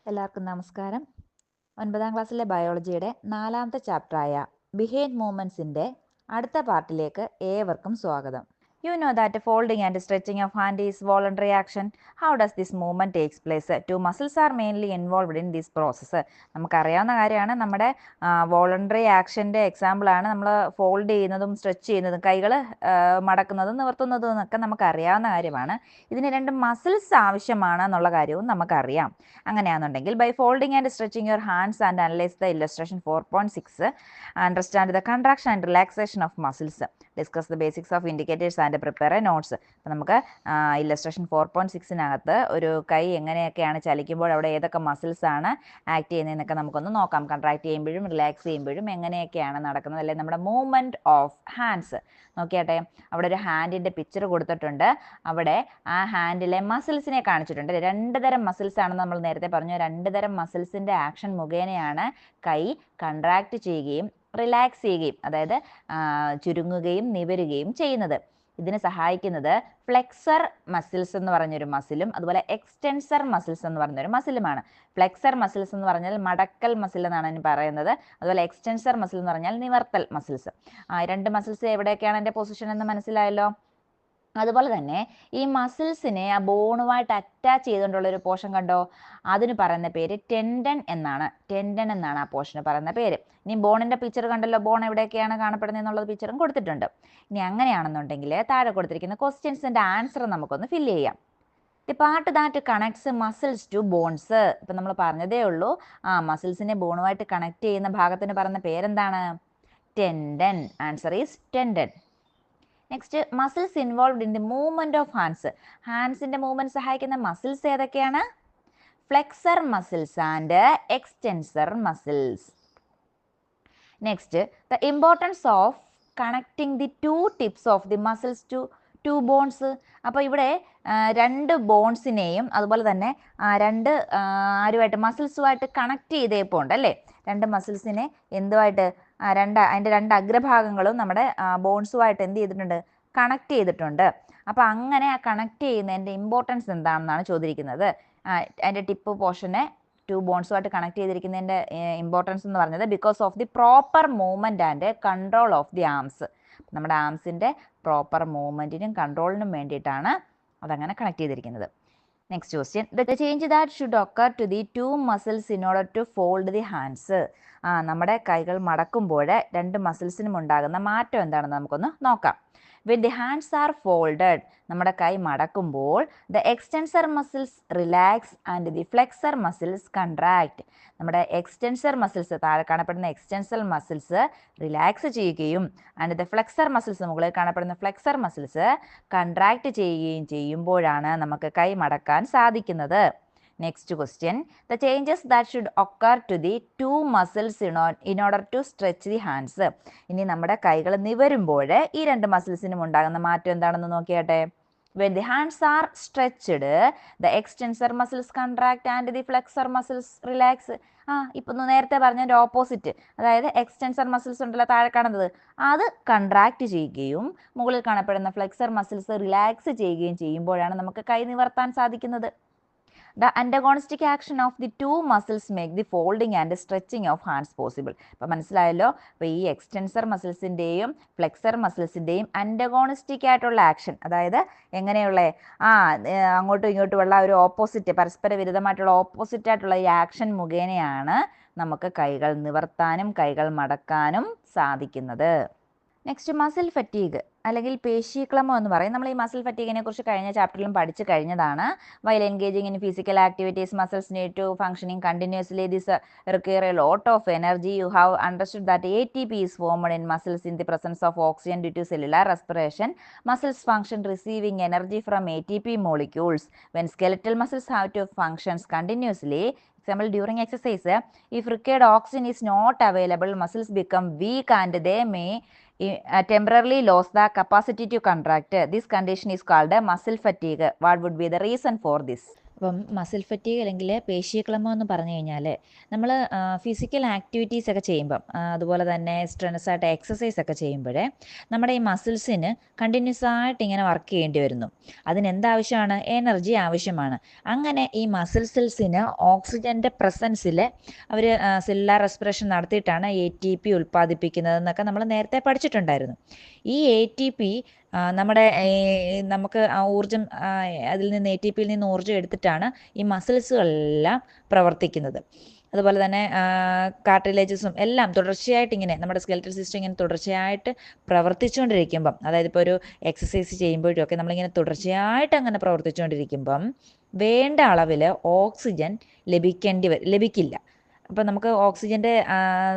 എല്ലാവർക്കും നമസ്കാരം. 9ാം ക്ലാസ്സിലെ ബയോളജിയുടെ 4ാമത്തെ ചാപ്റ്ററായ ബിഹൈൻഡ് മൂവ്മെൻറ്റ്സിൻ്റെ അടുത്ത പാർട്ടിലേക്ക് ഏവർക്കും സ്വാഗതം. You know that folding and stretching of hand is voluntary action. How does this movement takes place? Two muscles are mainly involved in this process. നമുക്കറിയാവുന്ന കാര്യമാണ്. നമ്മുടെ വോളണ്ടറി ആക്ഷൻ്റെ എക്സാമ്പിളാണ് നമ്മൾ ഫോൾഡ് ചെയ്യുന്നതും സ്ട്രെച്ച് ചെയ്യുന്നതും, കൈകൾ മടക്കുന്നതും നിവർത്തുന്നതും എന്നൊക്കെ നമുക്കറിയാവുന്ന കാര്യമാണ്. ഇതിന് രണ്ട് മസിൽസ് ആവശ്യമാണ് എന്നുള്ള കാര്യവും നമുക്കറിയാം. അങ്ങനെയാണെന്നുണ്ടെങ്കിൽ by folding and stretching your hands and analyse the illustration 4.6, understand the contraction and relaxation of muscles, discuss the basics of indicators and prepare a notes. അപ്പോൾ നമുക്ക് ഇല്ലസ്ട്രേഷൻ 4.6 ഒരു കൈ എങ്ങനെയൊക്കെയാണ് ചലിക്കുമ്പോൾ അവിടെ ഏതൊക്കെ മസിൽസാണ് ആക്ട് ചെയ്യുന്നതെന്നൊക്കെ നമുക്കൊന്ന് നോക്കാം. കൺട്രാക്ട് ചെയ്യുമ്പോഴും റിലാക്സ് ചെയ്യുമ്പോഴും എങ്ങനെയൊക്കെയാണ് നടക്കുന്നത്, അല്ലെങ്കിൽ നമ്മുടെ മൂവ്മെൻറ്റ് ഓഫ് ഹാൻഡ്സ് നോക്കിയാട്ടെ. അവിടെ ഒരു ഹാൻഡിൻ്റെ പിക്ചർ കൊടുത്തിട്ടുണ്ട്. അവിടെ ആ ഹാൻഡിലെ മസിൽസിനെ കാണിച്ചിട്ടുണ്ട്. രണ്ട് തരം മസിൽസ് ആണെന്ന് നമ്മൾ നേരത്തെ പറഞ്ഞു. രണ്ട് തരം മസിൽസിൻ്റെ ആക്ഷൻ മുഖേനയാണ് കൈ കൺട്രാക്ട് ചെയ്യുകയും റിലാക്സ് ചെയ്യുകയും, അതായത് ചുരുങ്ങുകയും നിവരുകയും ചെയ്യുന്നത്. ഇതിന് സഹായിക്കുന്നത് ഫ്ലെക്സർ മസിൽസ് എന്ന് പറഞ്ഞൊരു മസിലും അതുപോലെ എക്സ്റ്റെൻസർ മസിൽസ് എന്ന് പറഞ്ഞൊരു മസിലുമാണ്. ഫ്ലെക്സർ മസിൽസ് എന്ന് പറഞ്ഞാൽ മടക്കൽ മസിൽ എന്നാണ് അതിന് പറയുന്നത്. അതുപോലെ എക്സ്റ്റെൻസർ മസിൽ എന്ന് പറഞ്ഞാൽ നിവർത്തൽ മസിൽസ്. രണ്ട് മസിൽസ് എവിടെയൊക്കെയാണ് എൻ്റെ പൊസിഷൻ എന്ന് മനസ്സിലായല്ലോ. അതുപോലെ തന്നെ ഈ മസിൽസിനെ ആ ബോണുമായിട്ട് അറ്റാച്ച് ചെയ്തുകൊണ്ടുള്ളൊരു പോർഷൻ കണ്ടോ, അതിന് പറയുന്ന പേര് ടെൻഡൻ എന്നാണ്. ടെൻഡൻ എന്നാണ് ആ പോർഷന് പറയുന്ന പേര്. ഇനി ബോണിൻ്റെ പിക്ചർ കണ്ടല്ലോ, ബോൺ എവിടെയൊക്കെയാണ് കാണപ്പെടുന്നത് എന്നുള്ളത് പിക്ചറും കൊടുത്തിട്ടുണ്ട്. ഇനി അങ്ങനെയാണെന്നുണ്ടെങ്കിൽ താഴെ കൊടുത്തിരിക്കുന്ന ക്വസ്റ്റ്യൻസിൻ്റെ ആൻസർ നമുക്കൊന്ന് ഫില്ല് ചെയ്യാം. The part that connects muscles to bones. ഇപ്പം നമ്മൾ പറഞ്ഞതേ ഉള്ളൂ, മസിൽസിനെ ബോണുമായിട്ട് കണക്ട് ചെയ്യുന്ന ഭാഗത്തിന് പറയുന്ന പേരെന്താണ്? Tendon. Answer is tendon. Next, muscles involved in the movement of hands. ഹാൻഡ്സിൻ്റെ മൂവ്മെൻറ്റ് സഹായിക്കുന്ന മസിൽസ് ഏതൊക്കെയാണ്? Flexor muscles and extensor muscles. Next, the importance of connecting the two tips of the muscles to bones. അപ്പോൾ ഇവിടെ രണ്ട് ബോൺസിനെയും അതുപോലെ തന്നെ രണ്ട് ആരുമായിട്ട് മസിൽസുമായിട്ട് കണക്ട് ചെയ്തേപ്പോൾ ഉണ്ട് അല്ലേ. രണ്ട് മസിൽസിനെ എന്തുമായിട്ട് അതിൻ്റെ രണ്ട് അഗ്രഭാഗങ്ങളും നമ്മുടെ ബോൺസുമായിട്ട് എന്ത് ചെയ്തിട്ടുണ്ട്? കണക്ട് ചെയ്തിട്ടുണ്ട്. അപ്പോൾ അങ്ങനെ ആ കണക്ട് ചെയ്യുന്നതിൻ്റെ ഇമ്പോർട്ടൻസ് എന്താണെന്നാണ് ചോദിച്ചിരിക്കുന്നത്. അതിൻ്റെ ടിപ്പ് പോർഷനെ ടു ബോൺസുമായിട്ട് കണക്ട് ചെയ്തിരിക്കുന്നതിൻ്റെ ഇമ്പോർട്ടൻസ് എന്ന് പറഞ്ഞത് because of the proper movement and control of the arms. നമ്മുടെ ആംസിൻ്റെ പ്രോപ്പർ മൂവ്മെൻറ്റിനും കൺട്രോളിനും വേണ്ടിയിട്ടാണ് അതങ്ങനെ കണക്ട് ചെയ്തിരിക്കുന്നത്. Next question, the change that should occur to the two muscles in order to fold the hands. നമ്മുടെ കൈകൾ മടക്കുമ്പോൾ രണ്ട് മസിൽസിനും ഉണ്ടാകുന്ന മാറ്റം എന്താണെന്ന് നമുക്കൊന്ന് നോക്കാം. When the hands are folded, നമ്മുടെ കൈ മടക്കുമ്പോൾ the extensor muscles relax and the flexor muscles contract. നമ്മുടെ എക്സ്റ്റെൻസർ മസിൽസ്, താഴെ കാണപ്പെടുന്ന എക്സ്റ്റെൻസർ മസിൽസ് റിലാക്സ് ചെയ്യുകയും ആൻഡ് ദ ഫ്ലെക്സർ മസിൽസ്, മുകളിൽ കാണപ്പെടുന്ന ഫ്ലെക്സർ മസിൽസ് കൺട്രാക്ട് ചെയ്യുകയും ചെയ്യുമ്പോഴാണ് നമുക്ക് കൈ മടക്കാൻ സാധിക്കുന്നത്. Next question, the changes that should occur to the two muscles in order to stretch the hands. ഇനി നമ്മുടെ കൈകൾ നിവരുമ്പോൾ ഈ രണ്ട് മസിൽസിനും ഉണ്ടാകുന്ന മാറ്റം എന്താണെന്ന് നോക്കിയാട്ടെ. When the hands are stretched, the extensor muscles contract and the flexor muscles relax. ഇപ്പം നേരത്തെ പറഞ്ഞതിൻ്റെ ഓപ്പോസിറ്റ്, അതായത് എക്സ്റ്റെൻസർ മസിൽസ് ഉണ്ടല്ലോ താഴെ കാണുന്നത്, അത് കൺട്രാക്ട് ചെയ്യുകയും മുകളിൽ കാണപ്പെടുന്ന ഫ്ലെക്സർ മസിൽസ് റിലാക്സ് ചെയ്യുകയും ചെയ്യുമ്പോഴാണ് നമുക്ക് കൈ നിവർത്താൻ സാധിക്കുന്നത്. The antagonistic action of the two muscles make the folding and stretching of hands possible. ഇപ്പോൾ മനസ്സിലായല്ലോ. അപ്പോൾ ഈ എക്സ്റ്റെൻസർ മസിൽസിൻ്റെയും ഫ്ലെക്സർ മസിൽസിൻ്റെയും അൻറ്റഗോണിസ്റ്റിക് ആയിട്ടുള്ള ആക്ഷൻ, അതായത് എങ്ങനെയുള്ള അങ്ങോട്ടും ഇങ്ങോട്ടുമുള്ള ഒരു ഓപ്പോസിറ്റ്, പരസ്പര വിരുദ്ധമായിട്ടുള്ള ഓപ്പോസിറ്റ് ആയിട്ടുള്ള ഈ ആക്ഷൻ മുഖേനയാണ് നമുക്ക് കൈകൾ നിവർത്താനും കൈകൾ മടക്കാനും സാധിക്കുന്നത്. നെക്സ്റ്റ്, മസിൽ ഫറ്റീഗ് അല്ലെങ്കിൽ പേശീക്ലമം എന്ന് പറയും. നമ്മൾ ഈ മസിൽ ഫറ്റീഗിനെ കുറിച്ച് കഴിഞ്ഞ ചാപ്റ്ററിലും പഠിച്ചു കഴിഞ്ഞതാണ്. While engaging in physical activities muscles need to functioning continuously. This require a lot of energy. You have understood that ATP is formed in muscles in the presence of oxygen due to cellular respiration. Muscles function receiving energy from ATP molecules. When skeletal muscles have to functions continuously, example during exercise, if required oxygen is not available, muscles become weak and they may temporarily lose the capacity to contract. This condition is called muscle fatigue. What would be the reason for this? അപ്പം muscle fatigue അല്ലെങ്കിൽ പേശീക്ലമം എന്ന് പറഞ്ഞു കഴിഞ്ഞാൽ നമ്മൾ physical activities ഒക്കെ ചെയ്യുമ്പം അതുപോലെ തന്നെ സ്ട്രെസ് ആയിട്ട് എക്സസൈസ് ഒക്കെ ചെയ്യുമ്പോഴേ നമ്മുടെ ഈ മസിൽസിന് കണ്ടിന്യൂസ് ആയിട്ട് ഇങ്ങനെ വർക്ക് ചെയ്യേണ്ടി വരുന്നു. അതിനെന്താവശ്യമാണ്? എനർജി ആവശ്യമാണ്. അങ്ങനെ ഈ മസിൽ സെൽസിന് ഓക്സിജൻ്റെ പ്രസൻസിൽ അവർ സെല്ലുലാർ റെസ്പിറേഷൻ നടത്തിയിട്ടാണ് ATP ഉൽപ്പാദിപ്പിക്കുന്നതെന്നൊക്കെ നമ്മൾ നേരത്തെ പഠിച്ചിട്ടുണ്ടായിരുന്നു. ഈ ATP നമ്മുടെ നമുക്ക് ആ ഊർജ്ജം അതിൽ നിന്ന് ATPയിൽ നിന്ന് ഊർജ്ജം എടുത്തിട്ടാണ് ഈ മസിൽസുകളെല്ലാം പ്രവർത്തിക്കുന്നത്. അതുപോലെ തന്നെ കാർട്ടിലേജസും എല്ലാം തുടർച്ചയായിട്ട് ഇങ്ങനെ നമ്മുടെ സ്കെൽറ്റൽ സിസ്റ്റം ഇങ്ങനെ തുടർച്ചയായിട്ട് പ്രവർത്തിച്ചുകൊണ്ടിരിക്കുമ്പം, അതായത് ഇപ്പോൾ ഒരു എക്സസൈസ് ചെയ്യുമ്പോഴും ഒക്കെ നമ്മളിങ്ങനെ തുടർച്ചയായിട്ട് അങ്ങനെ പ്രവർത്തിച്ചുകൊണ്ടിരിക്കുമ്പം വേണ്ട അളവിൽ ഓക്സിജൻ ലഭിക്കില്ല. അപ്പോൾ നമുക്ക് ഓക്സിജൻ്റെ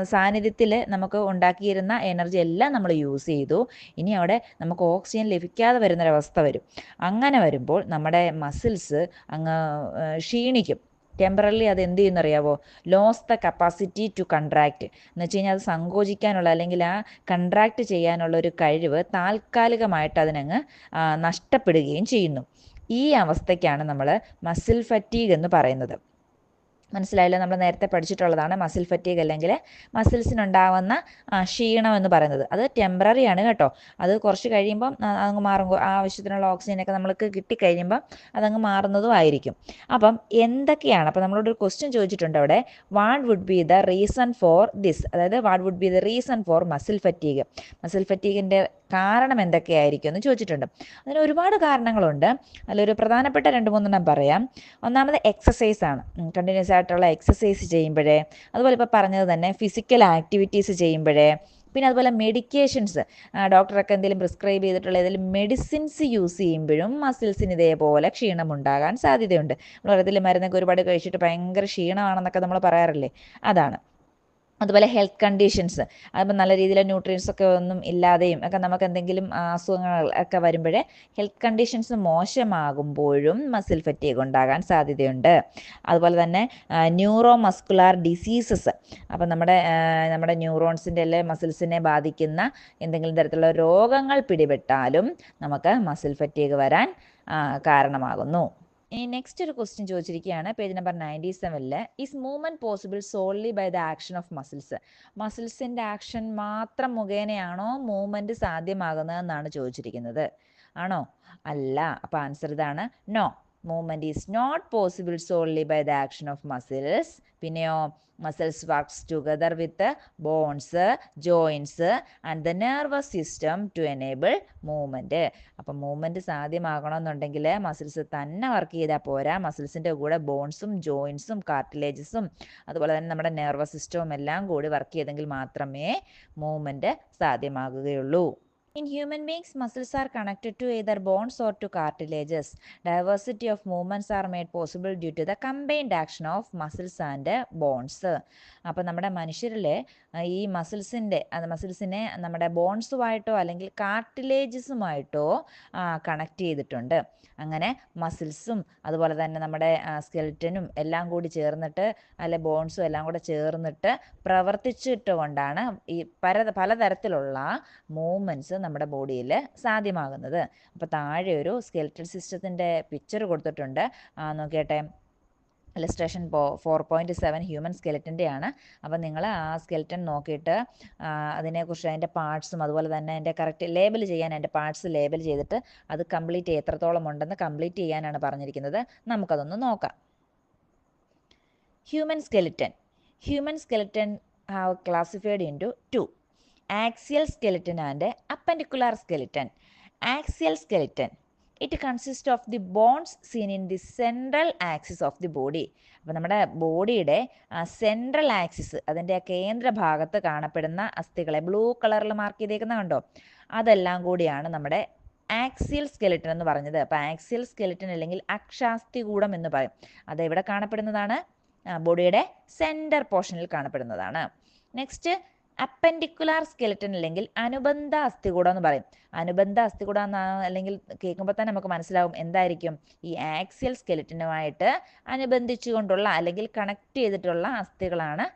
സാന്നിധ്യത്തിൽ നമുക്ക് ഉണ്ടാക്കിയിരുന്ന എനർജി എല്ലാം നമ്മൾ യൂസ് ചെയ്തു. ഇനി അവിടെ നമുക്ക് ഓക്സിജൻ ലഭിക്കാതെ വരുന്നൊരവസ്ഥ വരും. അങ്ങനെ വരുമ്പോൾ നമ്മുടെ മസിൽസ് അങ്ങ് ക്ഷീണിക്കും. ടെമ്പറലി അത് എന്ത് ചെയ്യുന്നറിയാവോ? Lose the capacity to contract എന്ന് വെച്ച് കഴിഞ്ഞാൽ അത് സങ്കോചിക്കാനുള്ള അല്ലെങ്കിൽ ആ കൺട്രാക്റ്റ് ചെയ്യാനുള്ള ഒരു കഴിവ് താൽക്കാലികമായിട്ട് അതിനങ്ങ് നഷ്ടപ്പെടുകയും ചെയ്യുന്നു. ഈ അവസ്ഥയ്ക്കാണ് നമ്മൾ മസിൽ ഫറ്റീഗ് എന്ന് പറയുന്നത്. മനസ്സിലായല്ലോ? നമ്മൾ നേരത്തെ പഠിച്ചിട്ടുള്ളതാണ് മസിൽ ഫറ്റീഗ് അല്ലെങ്കിൽ മസിൽസിനുണ്ടാവുന്ന ക്ഷീണം എന്ന് പറയുന്നത്. അത് ടെമ്പററി ആണ് കേട്ടോ. അത് കുറച്ച് കഴിയുമ്പം അങ്ങ് മാറും. ആവശ്യത്തിനുള്ള ഓക്സിജനൊക്കെ നമ്മൾക്ക് കിട്ടിക്കഴിയുമ്പം അതങ്ങ് മാറുന്നതും ആയിരിക്കും. അപ്പം എന്തൊക്കെയാണ്? അപ്പം നമ്മളോടൊരു ക്വസ്റ്റ്യൻ ചോദിച്ചിട്ടുണ്ട് അവിടെ, what would be the reason for this? അതായത് what would be the reason for muscle fatigue? Muscle ഫറ്റീഗിൻ്റെ കാരണം എന്തൊക്കെയായിരിക്കും എന്ന് ചോദിച്ചിട്ടുണ്ട്. അതിന് ഒരുപാട് കാരണങ്ങളുണ്ട്. അതിലൊരു പ്രധാനപ്പെട്ട 2-3 പറയാം. ഒന്നാമത് എക്സസൈസ് ആണ്. കണ്ടിന്യൂസ് ആയിട്ടുള്ള എക്സസൈസ് ചെയ്യുമ്പോഴേ, അതുപോലെ ഇപ്പോൾ പറഞ്ഞത് തന്നെ ഫിസിക്കൽ ആക്ടിവിറ്റീസ് ചെയ്യുമ്പോഴേ, പിന്നെ അതുപോലെ മെഡിക്കേഷൻസ്, ഡോക്ടറൊക്കെ എന്തെങ്കിലും പ്രിസ്ക്രൈബ് ചെയ്തിട്ടുള്ള ഏതെങ്കിലും മെഡിസിൻസ് യൂസ് ചെയ്യുമ്പോഴും മസിൽസിന് ഇതേപോലെ ക്ഷീണമുണ്ടാകാൻ സാധ്യതയുണ്ട്. നമ്മൾ പറയത്തില്ലേ മരുന്നൊക്കെ ഒരുപാട് കഴിച്ചിട്ട് ഭയങ്കര ക്ഷീണമാണെന്നൊക്കെ നമ്മൾ പറയാറില്ലേ, അതാണ്. അതുപോലെ ഹെൽത്ത് കണ്ടീഷൻസ്, അതിപ്പോൾ നല്ല രീതിയിൽ ന്യൂട്രിയൻസ് ഒക്കെ ഒന്നും ഇല്ലാതെയും ഒക്കെ നമുക്ക് എന്തെങ്കിലും അസുഖങ്ങൾ ഒക്കെ വരുമ്പോഴേ ഹെൽത്ത് കണ്ടീഷൻസ് മോശമാകുമ്പോഴും മസിൽ ഫറ്റീഗ് ഉണ്ടാകാൻ സാധ്യതയുണ്ട്. അതുപോലെ തന്നെ ന്യൂറോ മസ്കുലാർ ഡിസീസസ്, അപ്പം നമ്മുടെ ന്യൂറോൺസിൻ്റെ അല്ലെ മസിൽസിനെ ബാധിക്കുന്ന എന്തെങ്കിലും തരത്തിലുള്ള രോഗങ്ങൾ പിടിപെട്ടാലും നമുക്ക് മസിൽ ഫറ്റീഗ് വരാൻ കാരണമാകുന്നു. ഇനി നെക്സ്റ്റ് ഒരു ക്വസ്റ്റ്യൻ ചോദിച്ചിരിക്കുകയാണ് page number 97. Is movement possible solely by the action of muscles? മസിൽസിൻ്റെ ആക്ഷൻ മാത്രം മുഖേനയാണോ മൂവ്മെൻറ്റ് സാധ്യമാകുന്നതെന്നാണ് ചോദിച്ചിരിക്കുന്നത്. ആണോ? അല്ല. അപ്പോൾ ആൻസർ ഇതാണ്, no. Movement is not possible solely by the action of muscles. പിന്നെയോ muscles works together with bones, joints and the nervous system to enable movement. അപ്പം മൂവ്മെൻറ്റ് സാധ്യമാകണമെന്നുണ്ടെങ്കിൽ മസിൽസ് തന്നെ വർക്ക് ചെയ്താൽ പോരാ. മസിൽസിൻ്റെ കൂടെ ബോൺസും ജോയിൻസും കാർട്ടിലേജസും അതുപോലെ തന്നെ നമ്മുടെ നെർവസ് സിസ്റ്റവും എല്ലാം കൂടി വർക്ക് ചെയ്തെങ്കിൽ മാത്രമേ movement സാധ്യമാകുകയുള്ളൂ. In human beings, muscles are connected to either bones or to cartilages. Diversity of movements are made possible due to the combined action of muscles and bones. അപ്പോൾ നമ്മുടെ മനുഷ്യരിൽ ഈ മസിൽസിനെ നമ്മുടെ ബോൺസുമായിട്ടോ അല്ലെങ്കിൽ കാർട്ടിലേജസുമായിട്ടോ കണക്ട് ചെയ്തിട്ടുണ്ട്. അങ്ങനെ മസിൽസും അതുപോലെ തന്നെ നമ്മുടെ സ്കെൽറ്റനും എല്ലാം കൂടി ചേർന്നിട്ട് അല്ലെ ബോൺസും എല്ലാം കൂടെ ചേർന്നിട്ട് പ്രവർത്തിച്ചിട്ട് കൊണ്ടാണ് ഈ പലതരത്തിലുള്ള മൂവ്മെൻറ്റ്സ് നമ്മുടെ ബോഡിയിൽ സാധ്യമാകുന്നത്. അപ്പോൾ താഴെ ഒരു സ്കെൽറ്റൽ സിസ്റ്റത്തിൻ്റെ പിക്ചർ കൊടുത്തിട്ടുണ്ട്, നോക്കിയട്ടെ. Illustration 4.7 human സ്കെലറ്റൻ്റെയാണ്. അപ്പോൾ നിങ്ങൾ ആ സ്കെൽറ്റൻ നോക്കിയിട്ട് അതിനെക്കുറിച്ച് അതിൻ്റെ പാർട്സും അതുപോലെ തന്നെ അതിൻ്റെ കറക്റ്റ് ലേബൽ ചെയ്യാൻ, അതിൻ്റെ പാർട്സ് ലേബൽ ചെയ്തിട്ട് അത് കംപ്ലീറ്റ് എത്രത്തോളം ഉണ്ടെന്ന് കംപ്ലീറ്റ് ചെയ്യാനാണ് പറഞ്ഞിരിക്കുന്നത്. നമുക്കതൊന്ന് നോക്കാം. Human skeleton have classified into 2: axial skeleton and appendicular skeleton. Axial skeleton, it consists of the bones seen in the central axis of the body. അപ്പോൾ നമ്മുടെ ബോഡിയുടെ സെൻട്രൽ ആക്സിസ്, അതിൻ്റെ കേന്ദ്ര ഭാഗത്ത് കാണപ്പെടുന്ന അസ്ഥികളെ ബ്ലൂ കളറിൽ മാർക്ക് ചെയ്തേക്കുന്ന കണ്ടോ, അതെല്ലാം കൂടിയാണ് നമ്മുടെ ആക്സിയൽ സ്കെലിറ്റൻ എന്ന് പറഞ്ഞത്. അപ്പോൾ ആക്സിയൽ സ്കെലിറ്റൻ അല്ലെങ്കിൽ അക്ഷാസ്ഥികൂടം എന്ന് പറയും. അതെവിടെ കാണപ്പെടുന്നതാണ്? ബോഡിയുടെ സെൻറ്റർ പോർഷനിൽ കാണപ്പെടുന്നതാണ്. നെക്സ്റ്റ് അപ്പൻഡിക്കുലാർ സ്കെലറ്റൻ അല്ലെങ്കിൽ അനുബന്ധ അസ്ഥികൂടം എന്ന് പറയും. അനുബന്ധ അസ്ഥികൂടം എന്ന് അല്ലെങ്കിൽ കേൾക്കുമ്പോൾ തന്നെ നമുക്ക് മനസ്സിലാവും എന്തായിരിക്കും. ഈ ആക്സിയൽ സ്കെലറ്റനുമായിട്ട് അനുബന്ധിച്ചുകൊണ്ടുള്ള അല്ലെങ്കിൽ കണക്ട് ചെയ്തിട്ടുള്ള അസ്ഥികളാണ്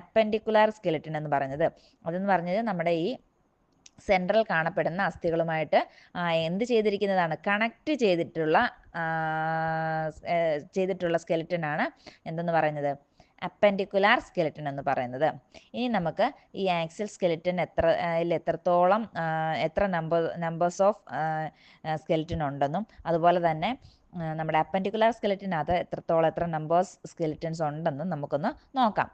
അപ്പൻഡിക്കുലാർ സ്കെലറ്റൻ എന്ന് പറയുന്നത്. അതെന്ന് പറഞ്ഞത് നമ്മുടെ ഈ സെൻട്രൽ കാണപ്പെടുന്ന അസ്ഥികളുമായിട്ട് എന്ത് ചെയ്തിരിക്കുന്നതാണ്, കണക്ട് ചെയ്തിട്ടുള്ള സ്കെലിറ്റനാണ് എന്തെന്ന് പറയുന്നത്, അപ്പൻഡിക്കുലാർ സ്കെലിറ്റൻ എന്ന് പറയുന്നത്. ഇനി നമുക്ക് ഈ ആക്സിയൽ സ്കെലിറ്റൻ എത്രത്തോളം എത്ര നമ്പേഴ്സ് ഓഫ് സ്കെലിറ്റൻ ഉണ്ടെന്നും അതുപോലെ തന്നെ നമ്മുടെ അപ്പൻഡിക്കുലാർ സ്കെലിറ്റനകത്ത് എത്ര നമ്പേഴ്സ് സ്കെലിറ്റൻസ് ഉണ്ടെന്നും നമുക്കൊന്ന് നോക്കാം.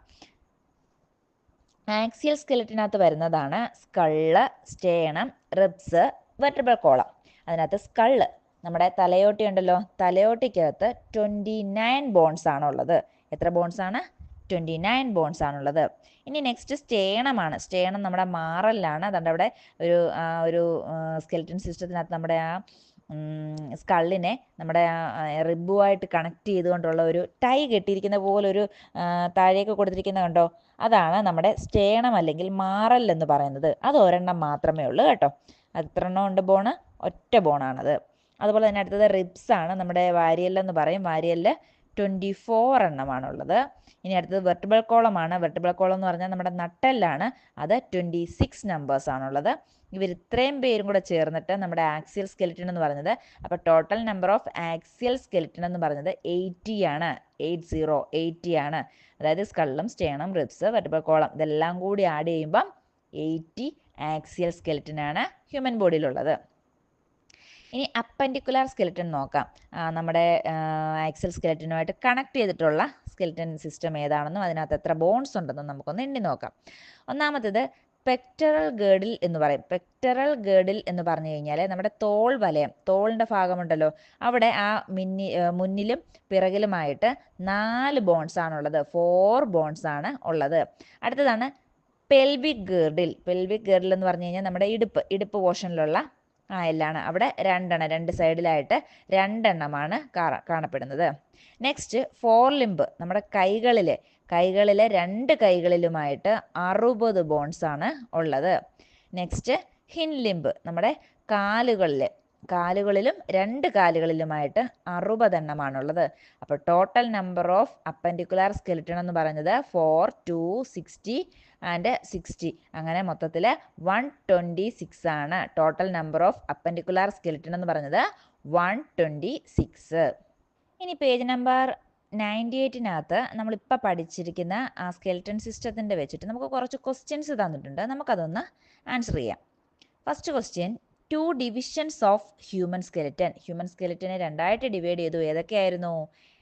ആക്സിയൽ സ്കെലിറ്റനകത്ത് വരുന്നതാണ് skull, sternum, ribs, vertebral column. അതിനകത്ത് സ്കള്ള്, നമ്മുടെ തലയോട്ടി ഉണ്ടല്ലോ, തലയോട്ടിക്കകത്ത് 29 ബോൺസ് ആണുള്ളത്. എത്ര ബോൺസ് ആണ്? 29 ബോൺസ് ആണുള്ളത്. ഇനി നെക്സ്റ്റ് സ്റ്റേണമാണ്. സ്റ്റേണം നമ്മുടെ മാറലിലാണ്. അതുകൊണ്ട് അവിടെ ഒരു സ്കെലിറ്റൻ സിസ്റ്റത്തിനകത്ത് നമ്മുടെ ആ സ്കള്ളിനെ നമ്മുടെ റിബുമായിട്ട് കണക്ട് ചെയ്തുകൊണ്ടുള്ള ഒരു ടൈ കെട്ടിയിരിക്കുന്ന പോലൊരു താഴേക്ക് കൊടുത്തിരിക്കുന്ന കണ്ടോ, അതാണ് നമ്മുടെ സ്റ്റേണം അല്ലെങ്കിൽ മാറൽ എന്ന് പറയുന്നത്. അത് ഒരെണ്ണം മാത്രമേ ഉള്ളൂ കേട്ടോ. അത് എത്ര എണ്ണം ഉണ്ട് ബോണ്? ഒറ്റ ബോണാണത്. അതുപോലെ തന്നെ അടുത്തത് റിബ്സ് ആണ്. നമ്മുടെ വാരിയല്ലെന്ന് പറയും. വാരിയല്ല് 24 എണ്ണമാണുള്ളത്. ഇനി അടുത്തത് വെർട്ടിബ്രൽ കോളമാണ്. വെർട്ടിബ്രൽ കോളം എന്ന് പറഞ്ഞാൽ നമ്മുടെ നട്ടെല്ലാണ്. അത് 26 നമ്പേഴ്സ് ആണുള്ളത്. ഇവർ ഇത്രയും പേരും കൂടെ ചേർന്നിട്ട് നമ്മുടെ ആക്സിയൽ സ്കെലിറ്റൻ എന്ന് പറയുന്നത്, അപ്പോൾ total number of axial skeleton എന്ന് പറയുന്നത് 80 ആണ്. 80 ആണ്. അതായത് സ്കള്ളും സ്റ്റേണം റിബ്സ് വെർട്ടിബ്രൽ കോളം ഇതെല്ലാം കൂടി ആഡ് ചെയ്യുമ്പം 80 ആക്സിയൽ സ്കെലിറ്റൻ ആണ് ഹ്യൂമൻ ബോഡിയിലുള്ളത്. ഇനി അപ്പൻഡിക്കുലാർ സ്കെലിറ്റൻ നോക്കാം. നമ്മുടെ ആക്സിയൽ സ്കെലിറ്റനുമായിട്ട് കണക്ട് ചെയ്തിട്ടുള്ള സ്കെലിറ്റൻ സിസ്റ്റം ഏതാണെന്നും അതിനകത്ത് എത്ര ബോൺസ് ഉണ്ടെന്നും നമുക്കൊന്ന് എണ്ണി നോക്കാം. ഒന്നാമത്തേത് പെക്ടറൽ ഗേഡിൽ എന്ന് പറയും. പെക്ടറൽ ഗേഡിൽ എന്ന് പറഞ്ഞു കഴിഞ്ഞാൽ നമ്മുടെ തോൾ വലയം, തോളിൻ്റെ ഭാഗമുണ്ടല്ലോ, അവിടെ ആ മുന്നിലും പിറകിലുമായിട്ട് 4 ബോൺസ് ആണുള്ളത്. 4 ബോൺസ് ആണ് ഉള്ളത്. അടുത്തതാണ് പെൽവിക് ഗേർഡിൽ. പെൽവിക് ഗേർഡിൽ എന്ന് പറഞ്ഞു കഴിഞ്ഞാൽ നമ്മുടെ ഇടുപ്പ് പോർഷനിലുള്ള എല്ലാണ്. അവിടെ 2 രണ്ട് സൈഡിലായിട്ട് 2 എണ്ണമാണ് കാണപ്പെടുന്നത്. നെക്സ്റ്റ് ഫോർ ലിംബ്, നമ്മുടെ കൈകളിലെ 2 കൈകളിലുമായിട്ട് 60 ബോൺസ് ആണ് ഉള്ളത്. നെക്സ്റ്റ് ഹിൻ ലിംബ്, നമ്മുടെ കാലുകളിലും 2 കാലുകളിലുമായിട്ട് 60 എണ്ണമാണുള്ളത്. അപ്പോൾ total number of appendicular skeleton എന്ന് പറയുന്നത് 4, 2, 60 ആൻഡ് 60. അങ്ങനെ മൊത്തത്തിൽ 126 ആണ് total number of appendicular skeleton എന്ന് പറയുന്നത് 126. ഇനി പേജ് നമ്പർ 98-നകത്ത് നമ്മളിപ്പോൾ പഠിച്ചിരിക്കുന്ന ആ സ്കെലിറ്റൻ സിസ്റ്റത്തിൻ്റെ വെച്ചിട്ട് നമുക്ക് കുറച്ച് ക്വസ്റ്റ്യൻസ് തന്നിട്ടുണ്ട്. നമുക്കതൊന്ന് ആൻസർ ചെയ്യാം. First question, 2 divisions of human skeleton. Human സ്കെലിറ്റനെ 2ആയിട്ട് ഡിവൈഡ് ചെയ്തു. ഏതൊക്കെയായിരുന്നു?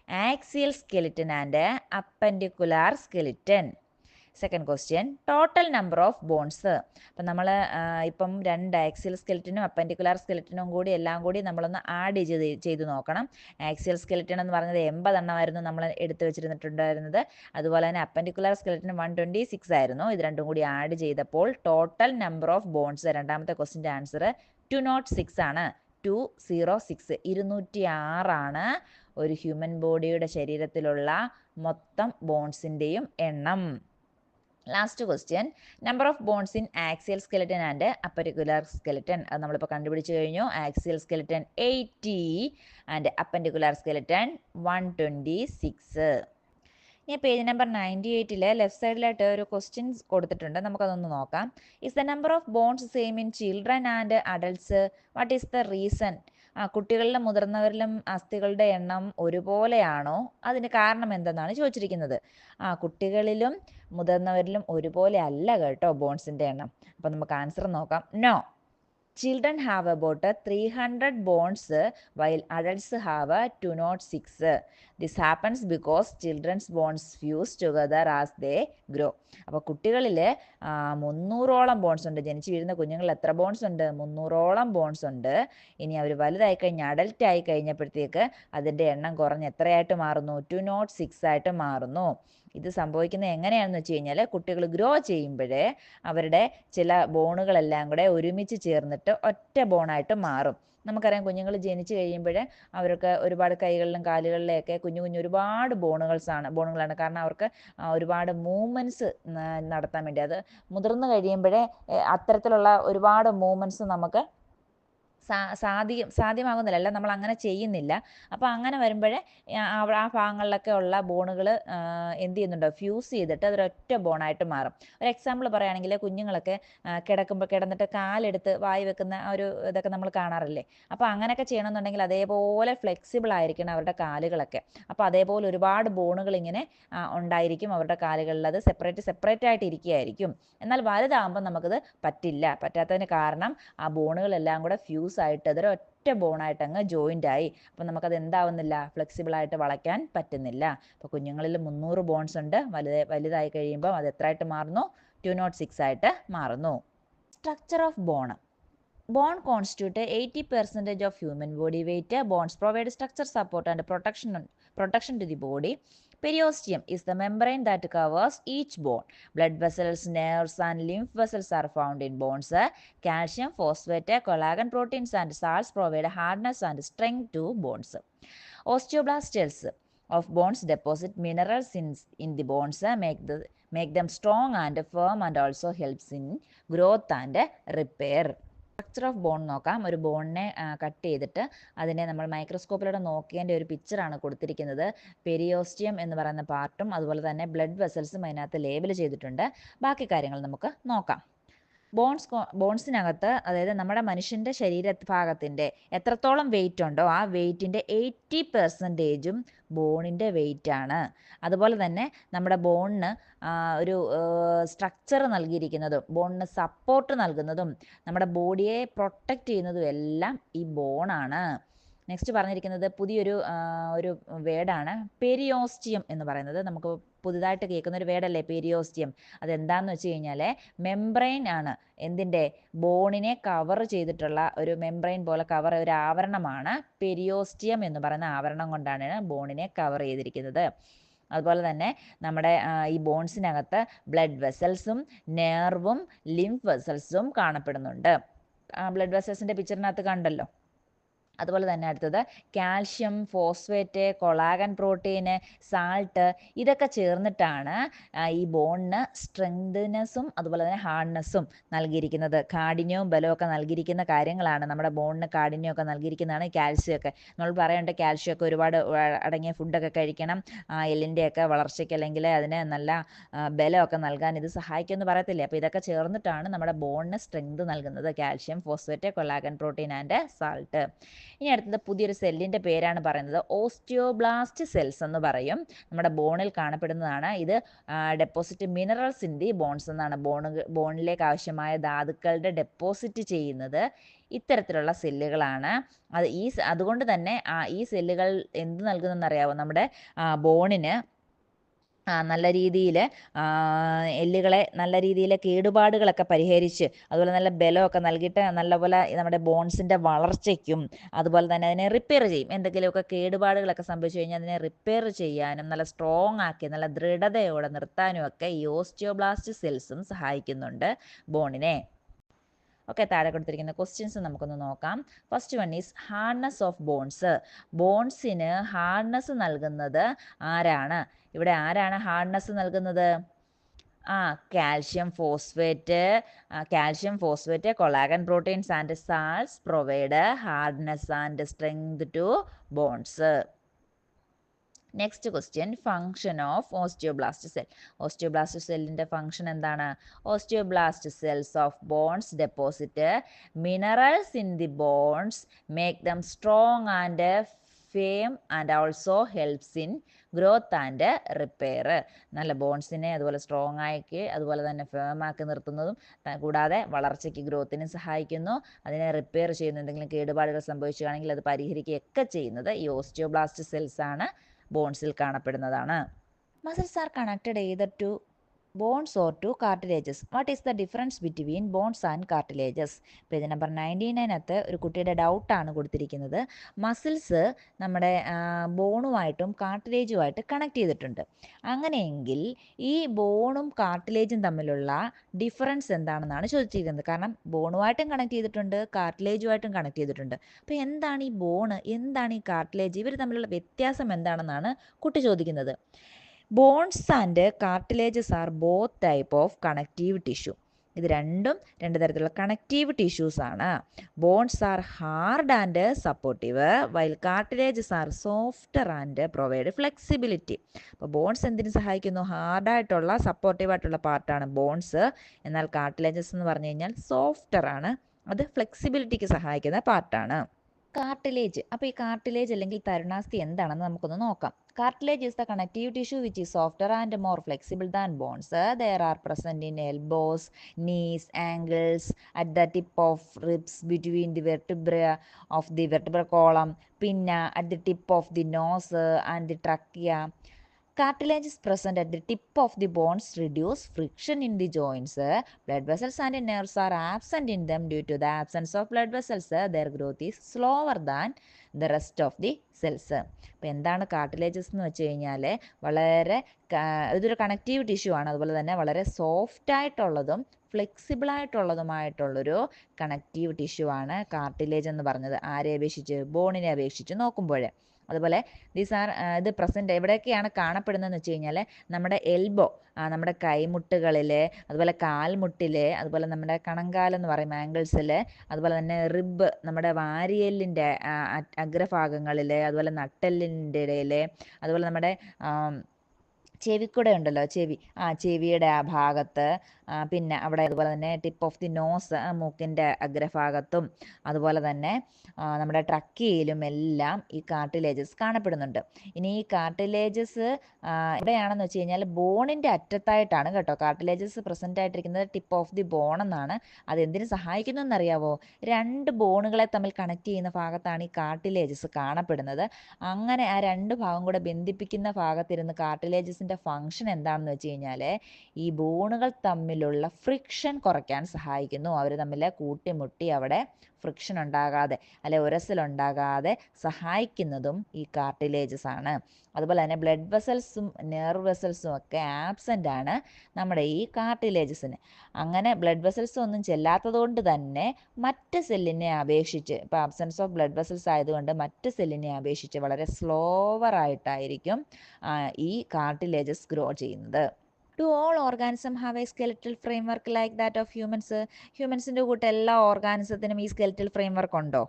Axial skeleton and appendicular skeleton. Second question, total number of bones. അപ്പം നമ്മൾ ഇപ്പം 2 ആക്സിയൽ സ്കെലിറ്റനും അപ്പൻഡിക്കുലാർ സ്കെലിറ്റനും കൂടി എല്ലാം കൂടി നമ്മളൊന്ന് ആഡ് ചെയ്ത് നോക്കണം. ആക്സിയൽ സ്കെലിറ്റൻ എന്ന് പറഞ്ഞത് 80 എണ്ണമായിരുന്നു നമ്മൾ എടുത്തു വെച്ചിരുന്നിട്ടുണ്ടായിരുന്നത്. അതുപോലെ തന്നെ അപ്പൻഡിക്കുലാർ സ്കെലിറ്റൻ 126 ആയിരുന്നു. ഇത് രണ്ടും കൂടി ആഡ് ചെയ്തപ്പോൾ ടോട്ടൽ നമ്പർ ഓഫ് ബോൺസ്, രണ്ടാമത്തെ ക്വസ്റ്റ്യൻ്റെ ആൻസർ 206 ആണ്. 206, 206 ആണ് ഒരു ഹ്യൂമൻ ബോഡിയുടെ ശരീരത്തിലുള്ള മൊത്തം ബോൺസിൻ്റെയും എണ്ണം. Last question, number of bones in axial skeleton and appendicular skeleton. അത് നമ്മളിപ്പോൾ കണ്ടുപിടിച്ച് കഴിഞ്ഞു. Axial skeleton 80 and appendicular skeleton 126. ഇനി പേജ് നമ്പർ 98-ൽ ലെഫ്റ്റ് സൈഡിലായിട്ട് ഒരു ക്വസ്റ്റ്യൻസ് കൊടുത്തിട്ടുണ്ട്. നമുക്കതൊന്ന് നോക്കാം. Is the number of bones same in children and adults? What is the reason? കുട്ടികളിലും മുതിർന്നവരിലും അസ്ഥികളുടെ എണ്ണം ഒരുപോലെയാണോ? അതിന് കാരണം എന്തെന്നാണ് ചോദിച്ചിരിക്കുന്നത്. കുട്ടികളിലും മുതിർന്നവരിലും ഒരുപോലെ അല്ല കേട്ടോ ബോൺസിൻ്റെ എണ്ണം. അപ്പോൾ നമുക്ക് ആൻസർ നോക്കാം. No, children have about 300 bones while adults have 206. This happens because children's bones fuse together as they grow. അപ്പോൾ കുട്ടികളിൽ 300ഓളം ബോൺസ് ഉണ്ട്. ജനിച്ചു വീഴുന്ന കുഞ്ഞുങ്ങളിൽ എത്ര ബോൺസ് ഉണ്ട്? 300ഓളം ബോൺസ് ഉണ്ട്. ഇനി അവർ വലുതായി കഴിഞ്ഞ് അഡൽട്ട് ആയി കഴിഞ്ഞപ്പോഴത്തേക്ക് അതിൻ്റെ എണ്ണം കുറഞ്ഞ് എത്രയായിട്ട് മാറുന്നു? 206 ആയിട്ട് മാറുന്നു. ഇത് സംഭവിക്കുന്നത് എങ്ങനെയാണെന്ന് വെച്ച് കഴിഞ്ഞാൽ കുട്ടികൾ ഗ്രോ ചെയ്യുമ്പോഴേ അവരുടെ ചില ബോണുകളെല്ലാം കൂടെ ഒരുമിച്ച് ചേർന്നിട്ട് ഒറ്റ ബോണായിട്ട് മാറും. നമുക്കറിയാം കുഞ്ഞുങ്ങൾ ജനിച്ചു കഴിയുമ്പോൾ അവർക്ക് ഒരുപാട് കൈകളിലും കാലുകളിലെയൊക്കെ കുഞ്ഞു ഒരുപാട് ബോണുകളാണ്. കാരണം അവർക്ക് ഒരുപാട് മൂവ്മെൻറ്റ്സ് നടത്താൻ വേണ്ടി. അത് മുതിർന്നു കഴിയുമ്പോഴേ അത്തരത്തിലുള്ള ഒരുപാട് മൂവ്മെൻറ്റ്സ് നമുക്ക് സാധ്യമാകുന്നില്ല, അല്ല നമ്മൾ അങ്ങനെ ചെയ്യുന്നില്ല. അപ്പോൾ അങ്ങനെ വരുമ്പോഴേ ആ ഭാഗങ്ങളിലൊക്കെ ഉള്ള ബോണുകൾ എന്ത് ചെയ്യുന്നുണ്ടോ, ഫ്യൂസ് ചെയ്തിട്ട് അതൊരൊറ്റ ബോണായിട്ട് മാറും. ഒരു എക്സാമ്പിൾ പറയുകയാണെങ്കിൽ കുഞ്ഞുങ്ങളൊക്കെ കിടന്നിട്ട് കാലെടുത്ത് വായി വെക്കുന്ന ഒരു ഇതൊക്കെ നമ്മൾ കാണാറില്ലേ. അപ്പോൾ അങ്ങനെയൊക്കെ ചെയ്യണമെന്നുണ്ടെങ്കിൽ അതേപോലെ ഫ്ലെക്സിബിൾ ആയിരിക്കണം അവരുടെ കാലുകളൊക്കെ. അപ്പോൾ അതേപോലെ ഒരുപാട് ബോണുകൾ ഇങ്ങനെ ഉണ്ടായിരിക്കും അവരുടെ കാലുകളിൽ. അത് സെപ്പറേറ്റ് ആയിട്ട് ഇരിക്കുകയായിരിക്കും. എന്നാൽ വലുതാകുമ്പോൾ നമുക്കത് പറ്റാത്തതിന് കാരണം ആ ബോണുകളെല്ലാം കൂടെ ഫ്യൂസ് ആയിട്ട് അതൊരൊറ്റ ബോണായിട്ട് അങ്ങ് ജോയിൻ്റ് ആയി. അപ്പോൾ നമുക്കത് എന്താവുന്നില്ല, ഫ്ലെക്സിബിളായിട്ട് വളയ്ക്കാൻ പറ്റുന്നില്ല. അപ്പോൾ കുഞ്ഞുങ്ങളിൽ 300 ബോൺസ് ഉണ്ട്. വലുതായി കഴിയുമ്പോൾ അത് എത്രയായിട്ട് മാറുന്നു, 206 ആയിട്ട് മാറുന്നു. Structure of bone. Bone constitute 80% of human body weight. Bones provide structure, support and protection to the body. Periosteum is the membrane that covers each bone. Blood vessels, nerves and lymph vessels are found in bones. Calcium, phosphate, collagen proteins and salts provide hardness and strength to bones. Osteoblast cells of bones deposit minerals in the bones, make them strong and firm and also helps in growth and repair. Structure of bone നോക്കാം. ഒരു ബോണിനെ cut ചെയ്തിട്ട് അതിനെ നമ്മൾ മൈക്രോസ്കോപ്പിലൂടെ നോക്കിയതിൻ്റെ ഒരു പിക്ചറാണ് കൊടുത്തിരിക്കുന്നത്. Periosteum എന്ന് പറയുന്ന പാർട്ടും അതുപോലെ തന്നെ ബ്ലഡ് വെസൽസും അതിനകത്ത് ലേബൽ ചെയ്തിട്ടുണ്ട്. ബാക്കി കാര്യങ്ങൾ നമുക്ക് നോക്കാം. ബോൺസിനകത്ത്, അതായത് നമ്മുടെ മനുഷ്യൻ്റെ ശരീരഭാഗത്തിൻ്റെ എത്രത്തോളം വെയിറ്റ് ഉണ്ടോ ആ വെയിറ്റിൻ്റെ 80% ബോണിൻ്റെ വെയിറ്റാണ്. അതുപോലെ തന്നെ നമ്മുടെ ബോണിന് ഒരു സ്ട്രക്ചർ നൽകിയിരിക്കുന്നതും ബോണിന് സപ്പോർട്ട് നൽകുന്നതും നമ്മുടെ ബോഡിയെ പ്രൊട്ടക്റ്റ് ചെയ്യുന്നതും എല്ലാം ഈ ബോണാണ്. നെക്സ്റ്റ് പറഞ്ഞിരിക്കുന്നത് പുതിയൊരു വേർഡാണ് പെരിയോസ്റ്റിയം എന്ന് പറയുന്നത്. നമുക്ക് പുതുതായിട്ട് കേൾക്കുന്ന ഒരു വേർഡല്ലേ പെരിയോസ്റ്റിയം. അതെന്താണെന്ന് വെച്ച് കഴിഞ്ഞാൽ മെംബ്രെയിൻ ആണ്. എന്തിൻ്റെ? ബോണിനെ കവർ ചെയ്തിട്ടുള്ള ഒരു മെംബ്രെയിൻ പോലെ ഒരു ആവരണമാണ് പെരിയോസ്റ്റിയം എന്ന് പറയുന്ന ആവരണം കൊണ്ടാണ് ബോണിനെ കവർ ചെയ്തിരിക്കുന്നത്. അതുപോലെ തന്നെ നമ്മുടെ ഈ ബോൺസിനകത്ത് ബ്ലഡ് വെസൽസും നെർവും ലിംഫ് വെസൽസും കാണപ്പെടുന്നുണ്ട്. ബ്ലഡ് വെസൽസിൻ്റെ പിക്ചറിനകത്ത് കണ്ടല്ലോ. അതുപോലെ തന്നെ അടുത്തത് കാൽഷ്യം, ഫോസ്ഫേറ്റ്, കൊളാഗൻ പ്രോട്ടീന്, സാൾട്ട്, ഇതൊക്കെ ചേർന്നിട്ടാണ് ഈ ബോണിന് സ്ട്രെങ്ത്നെസ്സും അതുപോലെ തന്നെ ഹാർഡ്നെസ്സും നൽകിയിരിക്കുന്നത്. കാഠിന്യവും ബലമൊക്കെ നൽകിയിരിക്കുന്ന കാര്യങ്ങളാണ്. നമ്മുടെ ബോണിന് കാഠിന്യമൊക്കെ നൽകിയിരിക്കുന്നതാണ് കാൽസ്യമൊക്കെ. നമ്മൾ പറയുന്നുണ്ട് കാൽഷ്യമൊക്കെ ഒരുപാട് അടങ്ങിയ ഫുഡൊക്കെ കഴിക്കണം, എല്ലിൻ്റെയൊക്കെ വളർച്ചയ്ക്ക് അല്ലെങ്കിൽ അതിന് നല്ല ബലമൊക്കെ നൽകാൻ ഇത് സഹായിക്കുമെന്ന് പറയത്തില്ലേ. അപ്പോൾ ഇതൊക്കെ ചേർന്നിട്ടാണ് നമ്മുടെ ബോണിന് സ്ട്രെങ്ത് നൽകുന്നത്. Calcium, phosphate, collagen protein and salt. ഇനി അടുത്തത് പുതിയൊരു സെല്ലിൻ്റെ പേരാണ് പറയുന്നത് ഓസ്റ്റിയോബ്ലാസ്റ്റ് സെൽസ് എന്ന് പറയും. നമ്മുടെ ബോണിൽ കാണപ്പെടുന്നതാണ്. ഇത് deposit minerals in the bones എന്നാണ്. ബോണിലേക്ക് ആവശ്യമായ ധാതുക്കളുടെ ഡെപ്പോസിറ്റ് ചെയ്യുന്നത് ഇത്തരത്തിലുള്ള സെല്ലുകളാണ്. അതുകൊണ്ട് തന്നെ ഈ സെല്ലുകൾ എന്ത് നൽകുന്നതെന്നറിയാമോ? നമ്മുടെ ബോണിന് നല്ല രീതിയിൽ എല്ലുകളെ നല്ല രീതിയിൽ കേടുപാടുകളൊക്കെ പരിഹരിച്ച് അതുപോലെ നല്ല ബലമൊക്കെ നൽകിയിട്ട് നല്ലപോലെ നമ്മുടെ ബോൺസിൻ്റെ വളർച്ചയ്ക്കും അതുപോലെ തന്നെ അതിനെ റിപ്പയർ ചെയ്യും. എന്തെങ്കിലുമൊക്കെ കേടുപാടുകളൊക്കെ സംഭവിച്ചു കഴിഞ്ഞാൽ അതിനെ റിപ്പയർ ചെയ്യാനും നല്ല സ്ട്രോങ് ആക്കി നല്ല ദൃഢതയോടെ നിർത്താനും ഒക്കെ ഈ ഓസ്റ്റിയോബ്ലാസ്റ്റ് സെൽസും സഹായിക്കുന്നുണ്ട് ബോണിനെ. ഓക്കെ, താഴെ കൊടുത്തിരിക്കുന്ന ക്വസ്റ്റ്യൻസ് നമുക്കൊന്ന് നോക്കാം. First one is hardness of bones. ബോൺസിന് ഹാർഡ്നെസ് നൽകുന്നത് ആരാണ്? ഇവിടെ ആരാണ് ഹാർഡ്നെസ് നൽകുന്നത്? Calcium, phosphate, collagen proteins and salts provide hardness and strength to bones. Next question, function of osteoblast cell. Osteoblast സെല്ലിൻ്റെ ഫങ്ഷൻ എന്താണ്? Osteoblast cells of bones deposit minerals in the bones, make them strong and firm and also helps in growth and repair. നല്ല ബോൺസിനെ അതുപോലെ strong ആക്കി അതുപോലെ തന്നെ firm ആക്കി നിർത്തുന്നതും കൂടാതെ വളർച്ചയ്ക്ക് ഗ്രോത്തിനും സഹായിക്കുന്നു. അതിനെ റിപ്പയർ ചെയ്യുന്ന എന്തെങ്കിലും കേടുപാടുകൾ സംഭവിക്കുകയാണെങ്കിൽ അത് പരിഹരിക്കുകയൊക്കെ ചെയ്യുന്നത് ഈ ഓസ്റ്റിയോബ്ലാസ്റ്റ് സെൽസ് ആണ്. ബോൺസിൽ കാണപ്പെടുന്നതാണ്. Muscles are connected either to bones or to cartilages. What is the difference between bones and cartilages? Page number 99 ഒരു കുട്ടിയുടെ ഡൗട്ടാണ് കൊടുത്തിരിക്കുന്നത്. മസിൽസ് നമ്മുടെ ബോണുമായിട്ടും കാർട്ടിലേജുമായിട്ട് കണക്ട് ചെയ്തിട്ടുണ്ട്. അങ്ങനെയെങ്കിൽ ഈ ബോണും കാർട്ടിലേജും തമ്മിലുള്ള ഡിഫറൻസ് എന്താണെന്നാണ് ചോദിച്ചിരിക്കുന്നത്. കാരണം ബോണുമായിട്ടും കണക്ട് ചെയ്തിട്ടുണ്ട്, കാർട്ടിലേജുമായിട്ടും കണക്ട് ചെയ്തിട്ടുണ്ട്. അപ്പോൾ എന്താണ് ഈ ബോണ്, എന്താണ് ഈ കാർട്ടിലേജ്, ഇവർ തമ്മിലുള്ള വ്യത്യാസം എന്താണെന്നാണ് കുട്ടി ചോദിക്കുന്നത്. Bones and cartilages are both type of connective tissue. ഇത് രണ്ടും രണ്ട് തരത്തിലുള്ള കണക്റ്റീവ് ടിഷ്യൂസ് ആണ്. Bones are hard and supportive while cartilages are softer and provide flexibility. അപ്പോൾ ബോൺസ് എന്തിനു സഹായിക്കുന്നു? ഹാർഡായിട്ടുള്ള സപ്പോർട്ടീവായിട്ടുള്ള പാർട്ടാണ് ബോൺസ്. എന്നാൽ കാർട്ടിലേജസ് എന്ന് പറഞ്ഞു കഴിഞ്ഞാൽ സോഫ്റ്റർ ആണ്, അത് ഫ്ലെക്സിബിലിറ്റിക്ക് സഹായിക്കുന്ന പാർട്ടാണ്. കാർട്ടിലേജ്. അപ്പോൾ ഈ കാർട്ടിലേജ് അല്ലെങ്കിൽ തരുണാസ്ഥി എന്താണെന്ന് നമുക്കൊന്ന് നോക്കാം. Cartilage is the connective tissue which is softer and more flexible than bones. There are present in elbows, knees, ankles, at the tip of ribs, between the vertebrae of the vertebral column, pinna, at the tip of the nose and the trachea. Cartilage is present at the tip of the bones, reduce friction in the joints. Blood vessels and nerves are absent in them. Due to the absence of blood vessels, their growth is slower than the rest of the cells. അപ്പോൾ എന്താണ് cartilages എന്ന് വെച്ച് കഴിഞ്ഞാൽ വളരെ ഇതൊരു connective tissue ആണ്. അതുപോലെ തന്നെ വളരെ സോഫ്റ്റ് ആയിട്ടുള്ളതും ഫ്ലെക്സിബിൾ ആയിട്ടുള്ളതുമായിട്ടുള്ളൊരു കണക്റ്റീവ് ടിഷ്യൂ ആണ് കാർട്ടിലേജ് എന്ന് പറഞ്ഞത്. ആരെ അപേക്ഷിച്ച്? ബോണിനെ അപേക്ഷിച്ച് നോക്കുമ്പോൾ. അതുപോലെ ഇത് പ്രസൻറ്റ് എവിടെയൊക്കെയാണ് കാണപ്പെടുന്നതെന്ന് വെച്ച് കഴിഞ്ഞാൽ നമ്മുടെ എൽബോ, നമ്മുടെ കൈമുട്ടുകളിൽ, അതുപോലെ കാൽമുട്ടിൽ, അതുപോലെ നമ്മുടെ കണങ്കാലെന്ന് പറയും ആംഗിൾസിൽ, അതുപോലെ തന്നെ റിബ്, നമ്മുടെ വാരിയെല്ലിൻ്റെ അഗ്രഭാഗങ്ങളിൽ, അതുപോലെ നട്ടെല്ലിൻ്റെ ഇടയിൽ, അതുപോലെ നമ്മുടെ ചെവിക്കൂടെ ഉണ്ടല്ലോ, ചെവിയുടെ ആ ഭാഗത്ത്, പിന്നെ അവിടെ അതുപോലെ തന്നെ ടിപ്പ് ഓഫ് ദി നോസ്, മൂക്കിൻ്റെ അഗ്രഭാഗത്തും, അതുപോലെ തന്നെ നമ്മുടെ ട്രക്കിയിലും എല്ലാം ഈ കാർട്ടിലേജസ് കാണപ്പെടുന്നുണ്ട്. ഇനി ഈ കാർട്ടിലേജസ് എവിടെയാണെന്ന് വെച്ച് കഴിഞ്ഞാൽ ബോണിൻ്റെ അറ്റത്തായിട്ടാണ് കേട്ടോ. കാർട്ടിലേജസ് പ്രസൻ്റ് ആയിട്ടിരിക്കുന്നത് ടിപ്പ് ഓഫ് ദി ബോൺ എന്നാണ്. അതെന്തിനു സഹായിക്കുന്നു എന്നറിയാവോ? രണ്ട് ബോണുകളെ തമ്മിൽ കണക്ട് ചെയ്യുന്ന ഭാഗത്താണ് ഈ കാർട്ടിലേജസ് കാണപ്പെടുന്നത്. അങ്ങനെ ആ രണ്ട് ഭാഗം കൂടെ ബന്ധിപ്പിക്കുന്ന ഭാഗത്തിരുന്ന് കാർട്ടിലേജസിൻ്റെ ഫങ്ഷൻ എന്താണെന്ന് വെച്ച് കഴിഞ്ഞാൽ ഈ ബോണുകൾ തമ്മിലുള്ള ഫ്രിക്ഷൻ കുറയ്ക്കാൻ സഹായിക്കുന്നു. അവർ തമ്മിൽ കൂട്ടിമുട്ടി അവിടെ ഫ്രിക്ഷൻ ഉണ്ടാകാതെ അല്ലെ ഉരസലുണ്ടാകാതെ സഹായിക്കുന്നതും ഈ കാർട്ടിലേജസ് ആണ്. അതുപോലെ തന്നെ ബ്ലഡ് വെസൽസും നെർവ് വെസൽസും ഒക്കെ ആബ്സെൻ്റ് ആണ് നമ്മുടെ ഈ കാർട്ടിലേജസിന്. അങ്ങനെ ബ്ലഡ് വെസൽസ് ഒന്നും ചെല്ലാത്തത് കൊണ്ട് തന്നെ മറ്റ് സെല്ലിനെ അപേക്ഷിച്ച്, ഇപ്പോൾ ആബ്സെൻസ് ഓഫ് ബ്ലഡ് വെസൽസ് ആയതുകൊണ്ട് മറ്റ് സെല്ലിനെ അപേക്ഷിച്ച് വളരെ സ്ലോവറായിട്ടായിരിക്കും ഈ കാർട്ടിലേജസ് ഗ്രോ ചെയ്യുന്നത്. Do all organisms have a skeletal framework like that of humans? ഹ്യൂമൻസിൻ്റെ കൂട്ട് എല്ലാ ഓർഗാനിസത്തിനും ഈ സ്കെലറ്റൽ ഫ്രെയിംവർക്ക് ഉണ്ടോ?